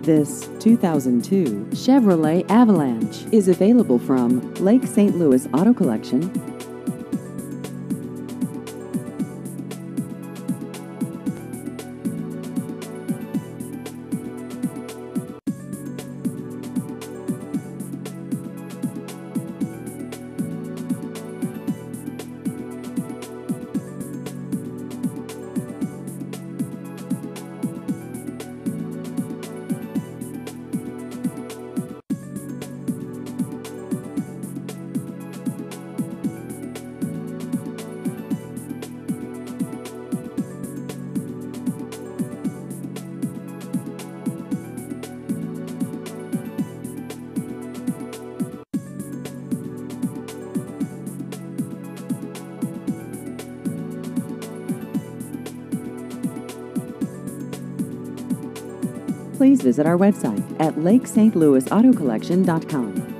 This 2002 Chevrolet Avalanche is available from Lake St. Louis Auto Collection. Please visit our website at lakestlouisautocollection.com.